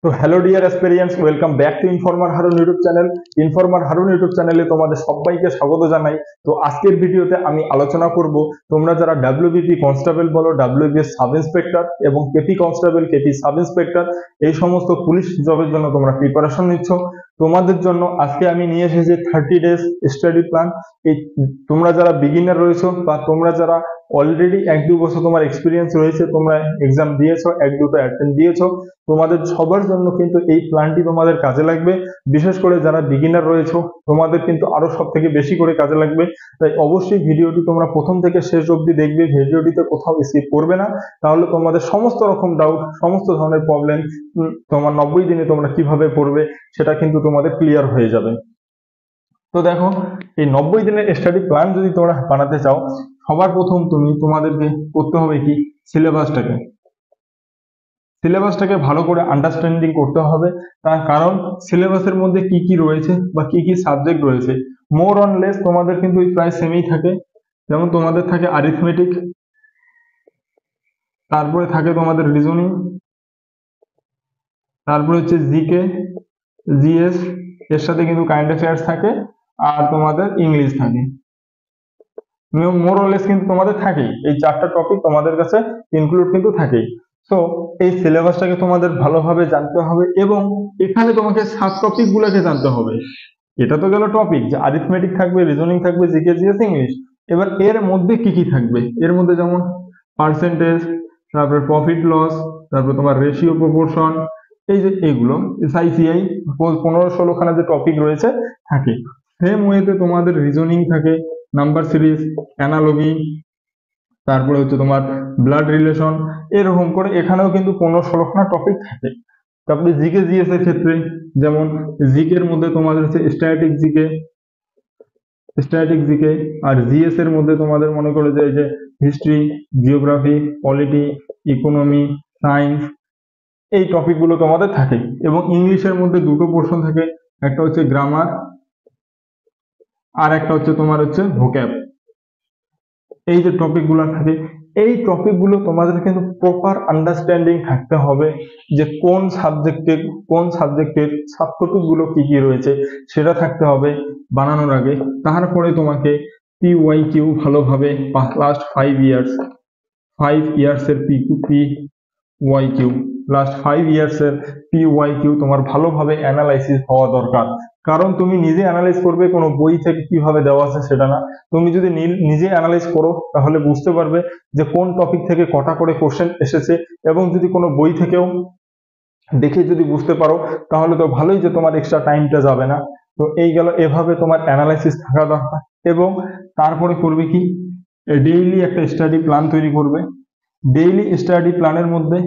তো hello dear experience, welcome back to informer Harun YouTube channel. Informer Harun YouTube চ্যানেলে তোমাদের সবাইকে স্বাগত জানাই। তো আজকের ভিডিওতে আমি আলোচনা করব তোমরা যারা ডাব্লিউবিপি কনস্টেবল বলো, ডাব্লিউবিএস সাব ইন্সপেক্টর এবং KP constable, KP sub inspector এই সমস্ত পুলিশ জবের জন্য তোমরা প্রিপারেশন নিচ্ছ, তোমাদের জন্য আজকে আমি নিয়ে এসেছি 30 ডেজ স্টাডি প্ল্যান। এই তোমরা যারা বিগিনার রয়েছো বা তোমরা যারা অলরেডি 1-2 বছর তোমার এক্সপিরিয়েন্স রয়েছে, তোমরা এক্সাম দিয়েছো, 1-2টো অ্যাটেন্ড দিয়েছো, তোমাদের সবার জন্য কিন্তু এই প্ল্যানটি তোমাদের কাজে লাগবে। বিশেষ করে যারা বিগিনার রয়েছে তোমাদের কিন্তু আরো সব থেকে বেশি করে কাজে লাগবে। তাই অবশ্যই ভিডিওটি তোমরা প্রথম থেকে শেষ অবধি দেখবে, ভিডিওটিতে কোথাও স্কিপ করবে না, তাহলে তোমাদের সমস্ত রকম ডাউট, সমস্ত ধরনের প্রবলেম তোমার 90 দিনে তোমরা কিভাবে পড়বে সেটা কিন্তু তোমাদের ক্লিয়ার হয়ে যাবে। তো দেখো, এই 90 দিনের স্টাডি প্ল্যান যদি তোমরা বানাতে চাও, সবার প্রথম তোমাদেরকে করতে হবে কি, সিলেবাসটাকে ভালো করে আন্ডারস্ট্যান্ডিং করতে হবে। তার কারণ সিলেবাসের মধ্যে কি কি রয়েছে বা কি কি সাবজেক্ট রয়েছে মোর অন লেস তোমাদের কিন্তু প্রায় সেমই থাকে। যেমন তোমাদের থাকে অ্যারিথমেটিক, তারপরে থাকে তোমাদের রিজনিং, তারপরে হচ্ছে জিকে, জিএস, এর সাথে কিন্তু কারেন্ট অ্যাফেয়ার্স থাকে, আর তোমাদের ইংলিশ থাকে। মোর অন লেস কিন্তু তোমাদের থাকেই, এই 4টা টপিক তোমাদের কাছে ইনক্লুড কিন্তু থাকেই। সো এই সিলেবাসটাকে তোমাদের ভালোভাবে জানতে হবে এবং এখানে তোমাকে সাব টপিক গুলোকে জানতে হবে। এটা তো গেল টপিক, যে অ্যারিথমেটিক থাকবে, রিজনিং থাকবে, জিকে, জিএস, ইংলিশ। এবার এর মধ্যে কি কি থাকবে, এর মধ্যে যেমন পার্সেন্টেজ, তারপরে প্রফিট লস, তারপরে তোমার রেশিও প্রপোর্শন, এই যে এগুলো এসআইসিআই 15-16 খানা যে টপিক রয়েছে থাকে। সেম ওয়েতে তোমাদের রিজনিং থাকে, নাম্বার সিরিজ, অ্যানালজি, তারপরে হচ্ছে তোমার ব্লাড রিলেশন, এরকম করে এখানেও কিন্তু 15-16 খানা টপিক থাকে। তারপরে জিকে জিএস এর ক্ষেত্রে যেমন জিকের মধ্যে তোমাদের হচ্ছে স্ট্যাটিক জিকে, আর জিএস এর মধ্যে তোমাদের মনে করে যে history, geography, polity, economy, science, এই টপিকগুলো তোমাদের থাকে। এবং ইংলিশের মধ্যে দুটো পোর্শন থাকে, একটা হচ্ছে গ্রামার আর একটা হচ্ছে তোমার হচ্ছে ভোক্যাব। এই যে টপিকগুলো থাকে, এই টপিকগুলো তোমাদের কিন্তু প্রপার আন্ডারস্ট্যান্ডিং থাকতে হবে, যে কোন সাবজেক্টের সাবটপিকগুলো কি কি রয়েছে সেটা থাকতে হবে বানানোর আগে। তারপরে তোমাকে পিওয়াইকিউ ভালোভাবে লাস্ট 5 ইয়ার্স এর পিওয়াইকিউ লাস্ট 5 ইয়ার্স এর পিওয়াইকিউ তোমার ভালোভাবে অ্যানালাইসিস হওয়া দরকার। কারণ তুমি নিজে অ্যানালাইজ করবে, কোনো বই থেকে কিভাবে দেওয়া আছে সেটা না। তুমি যদি নিজে অ্যানালাইজ করো তাহলে বুঝতে পারবে যে কোন টপিক থেকে কটা করে কোশ্চেন এসেছে, এবং যদি কোনো বই থেকেও দেখে যদি বুঝতে পারো তাহলে তো ভালোই, যে তোমার এক্সট্রা টাইমটা যাবে না। তো এই গেল, এভাবে তোমার অ্যানালাইসিস থাকা দরকার। এবং তারপরে করবে কি, ডেইলি একটা স্টাডি প্ল্যান তৈরি করবে। ডেইলি স্টাডি প্ল্যানের মধ্যে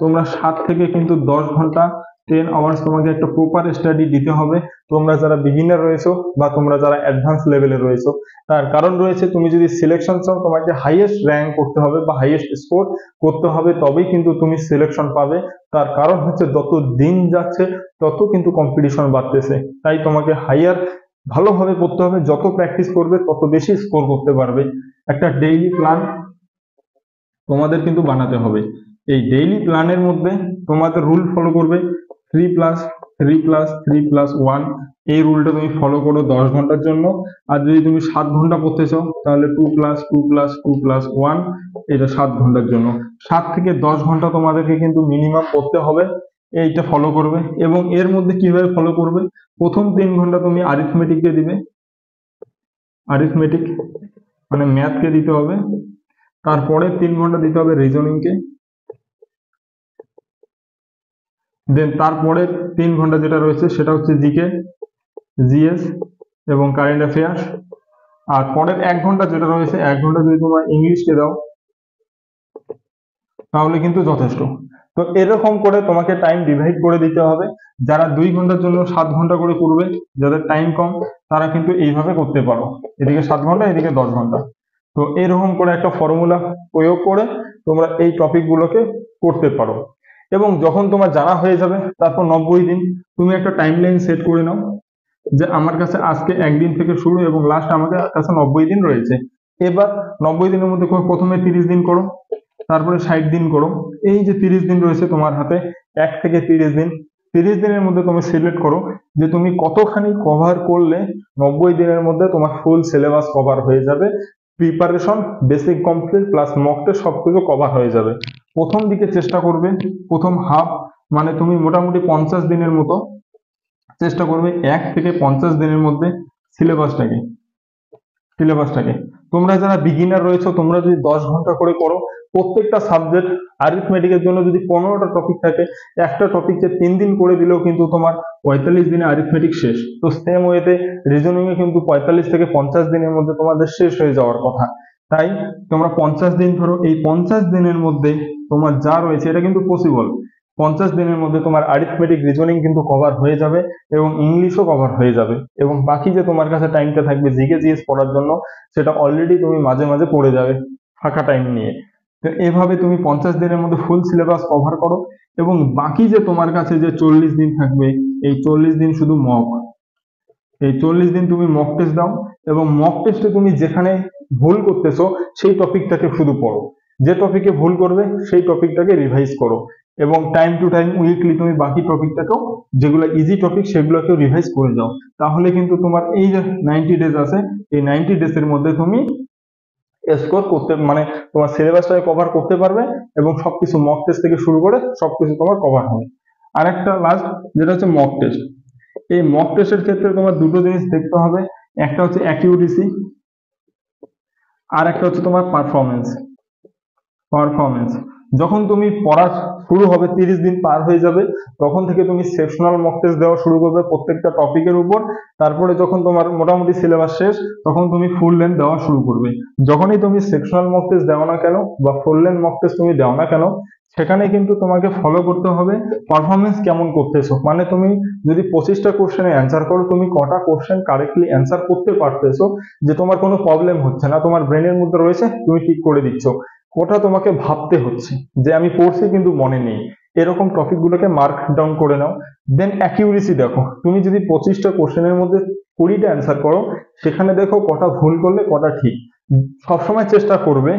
তোমরা 7 থেকে কিন্তু 10 ঘন্টা 10 আওয়ার্স তোমাকে একটা প্রপার স্টাডি দিতে হবে, তোমরা যারা বিগিনার রয়েছো বা তোমরা যারা অ্যাডভান্স লেভেলে রয়েছো। তার কারণ রয়েছে, তুমি যদি সিলেকশন চাও তোমাকে হাইয়েস্ট র্যাঙ্ক করতে হবে বা হাইয়েস্ট স্কোর করতে হবে, তবেই কিন্তু তুমি সিলেকশন পাবে। তার কারণ হচ্ছে যত দিন যাচ্ছে তত কিন্তু কম্পিটিশন বাড়তেছে, তাই তোমাকে হাইয়ার ভালোভাবে করতে হবে, যত প্র্যাকটিস করবে তত বেশি স্কোর করতে পারবে। একটা ডেইলি প্ল্যান তোমাদের কিন্তু বানাতে হবে। এই ডেইলি প্ল্যানের মধ্যে তোমাদের রুল ফলো করবে, 3+3+3+1, এই রুলটা তুমি ফলো করো 10 ঘন্টার জন্য। আর যদি তুমি 7 ঘন্টা পড়তে চাও তাহলে 2+2+2+1, এটা 7 ঘন্টার জন্য। 7 থেকে 10 ঘন্টা তোমাদেরকে কিন্তু মিনিমাম পড়তে হবে, এইটা ফলো করবে। এবং এর মধ্যে কিভাবে ফলো করবে, প্রথম 3 ঘন্টা তুমি অ্যারিথমেটিককে দিবে, অ্যারিথমেটিক মানে ম্যাথকে দিতে হবে। তারপরে 3 ঘন্টা দিতে হবে রিজনিংকে, দেন তারপরে 3 ঘন্টা যেটা রয়েছে সেটা হচ্ছে জিকে, জিএস এবং কারেন্ট অ্যাফেয়ার্স। আর পরের 1 ঘন্টা যেটা রয়েছে, 1 ঘন্টা যদি তোমরা ইংলিশকে দাও তাহলে কিন্তু যথেষ্ট। তো এরকম করে তোমাকে টাইম ডিভাইড করে দিতে হবে। যারা 2 ঘন্টার জন্য 7 ঘন্টা করে করবে, যাদের টাইম কম তারা কিন্তু এইভাবে করতে পারো, এদিকে 7 ঘন্টা এদিকে 10 ঘন্টা। তো এরকম করে একটা ফর্মুলা প্রয়োগ করে তোমরা এই টপিকগুলোকে করতে পারো। এবং যখন তোমার জানা হয়ে যাবে তারপর 90 দিন তুমি একটা টাইমলাইন সেট করে নাও, যে আমার কাছে আজকে একদিন থেকে শুরু এবং লাস্ট আমার কাছে 90 দিন রয়েছে। এবার 90 দিনের মধ্যে প্রথমে 30 দিন করো, তারপরে 60 দিন করো। এই যে 30 দিন রয়েছে তোমার হাতে, 1 থেকে 30 দিন, 30 দিনের মধ্যে তুমি সিলেক্ট করো যে তুমি কতখানি কভার করলে 90 দিনের মধ্যে তোমার ফুল সিলেবাস কভার হয়ে যাবে, preparation basic complete plus mock test সবকিছু কভার হয়ে যাবে। প্রথম দিকে চেষ্টা করবে, প্রথম হাফ মানে তুমি মোটামুটি 50 দিনের মতো চেষ্টা করবে 1 থেকে 50 দিনের মধ্যে সিলেবাসটাকে তোমরা যারা বিগিনার রয়েছে তোমরা যদি 10 ঘন্টা করে করো, প্রত্যেকটা সাবজেক্ট অ্যারিথমেটিকের জন্য যদি 15টা টপিক থাকে, একটা টপিককে 3 দিন করে দিলেও কিন্তু তোমার 45 দিনে অ্যারিথমেটিক শেষ। তো সেম ওয়েতে রিজনিং এ কিন্তু 45 থেকে 50 দিনের মধ্যে তোমাদের শেষ হয়ে যাওয়ার কথা। তাই তোমরা 50 দিন ধরো, এই 50 দিনের মধ্যে তোমার যা রয়েছে এটা কিন্তু পসিবল। 50 দিনের মধ্যে তোমার অ্যারিথমেটিক রিজনিং কিন্তু কভার হয়ে যাবে এবং ইংলিশও কভার হয়ে যাবে, এবং বাকি যে তোমার কাছে টাইমটা থাকবে জিকে জিএস পড়ার জন্য সেটা অলরেডি তুমি মাঝে মাঝে পড়ে যাবে ফাঁকা টাইম নিয়ে। তো এভাবে তুমি 50 দিনের মধ্যে ফুল সিলেবাস কভার করো, এবং বাকি যে তোমার কাছে যে 40 দিন থাকবে, এই 40 দিন শুধু এই 40 দিন তুমি মক টেস্ট দাও, এবং মক টেস্টে তুমি যেখানে ভুল করতেছো সেই টপিকটাকে শুধু পড়ো, যে টপিকে ভুল করবে সেই টপিকটাকে রিভাইজ করো, এবং টাইম টু টাইম উইকলি তুমি বাকি টপিকটাকেও যেগুলো ইজি টপিক সেগুলোকেও রিভাইজ করে যাও। তাহলে কিন্তু তোমার এই যে 90 ডেজ আছে, এই 90 ডেজ এর মধ্যে তুমি স্কোর করতে মানে তোমার সিলেবাসটাকে কভার করতে পারবে, এবং সবকিছু মক টেস্ট থেকে শুরু করে সবকিছু তোমার কভার হবে। আর একটা লাস্ট যেটা হচ্ছে মক টেস্ট। এই মক টেস্টের ক্ষেত্রে তোমার দুটো জিনিস দেখতে হবে, একটা হচ্ছে অ্যাকিউরেসি, আর একটা হচ্ছে তোমার পারফরমেন্স। যখন তুমি পড়া শুরু হবে, 30 দিন পার হয়ে যাবে, তখন থেকে তুমি সেকশনাল মক টেস্ট দেওয়া শুরু করবে প্রত্যেকটা টপিকের উপর। তারপরে যখন তোমার মোটামুটি সিলেবাস শেষ তখন তুমি ফুল লেন্থ দেওয়া শুরু করবে। যখনই তুমি সেকশনাল মক টেস্ট দাও না কেন বা ফুল লেন্থ মক টেস্ট তুমি দাও না কেন, সেখানে কিন্তু তোমাকে ফলো করতে হবে পারফরমেন্স কেমন করতেছো। মানে তুমি যদি 25টা কোশ্চেনে অ্যান্সার করো, তুমি কটা কোশ্চেন কারেক্টলি অ্যান্সার করতে পারতেছো, যে তোমার কোনো প্রবলেম হচ্ছে না, তোমার ব্রেনের মধ্যে রয়েছে তুমি ঠিক করে দিচ্ছ, ওটা তোমাকে ভাবতে হচ্ছে যে আমি পড়ছি কিন্তু মনে নেই, এরকম টপিক গুলোকে মার্ক ডাউন করে নাও। দেন অ্যাকিউরেসি দেখো, তুমি যদি 25টা কোশ্চেনের মধ্যে 20টা অ্যান্সার করো, সেখানে দেখো কটা ভুল করলে কটা ঠিক। সবসময় চেষ্টা করবে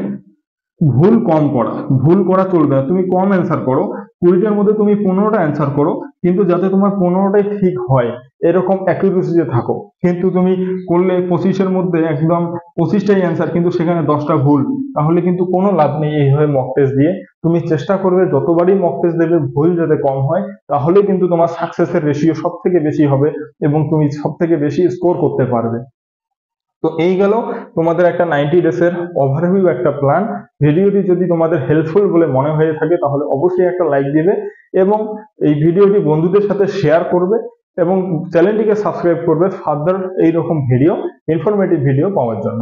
ভুল করা চলবে না, তুমি কম অ্যান্সার করো, 20টার মধ্যে তুমি 15টা অ্যান্সার করো, কিন্তু যাতে তোমার 15টাই ঠিক হয় এরকম অ্যাকিউরেসিতে থাকো। কিন্তু তুমি করলে 25এর মধ্যে একদম 25টাই অ্যান্সার কিন্তু সেখানে 10টা ভুল, তাহলে কিন্তু কোনো লাভ নেই এইভাবে মক টেস্ট দিয়ে। তুমি চেষ্টা করবে যতবারই মক টেস্ট দেবে ভুল যাতে কম হয়, তাহলে কিন্তু তোমার সাকসেসের রেশিও সব থেকে বেশি হবে এবং তুমি সব থেকে বেশি স্কোর করতে পারবে। তো এই গেল তোমাদের একটা 90 ডেজ এর ওভারভিউ একটা প্ল্যান। ভিডিওটি যদি তোমাদের হেল্পফুল বলে মনে হয়ে থাকে তাহলে অবশ্যই একটা লাইক দিবে, এবং এই ভিডিওটি বন্ধুদের সাথে শেয়ার করবে, এবং চ্যানেলটিকে সাবস্ক্রাইব করবে ফার্দার এইরকম ভিডিও, ইনফরমেটিভ ভিডিও পাওয়ার জন্য।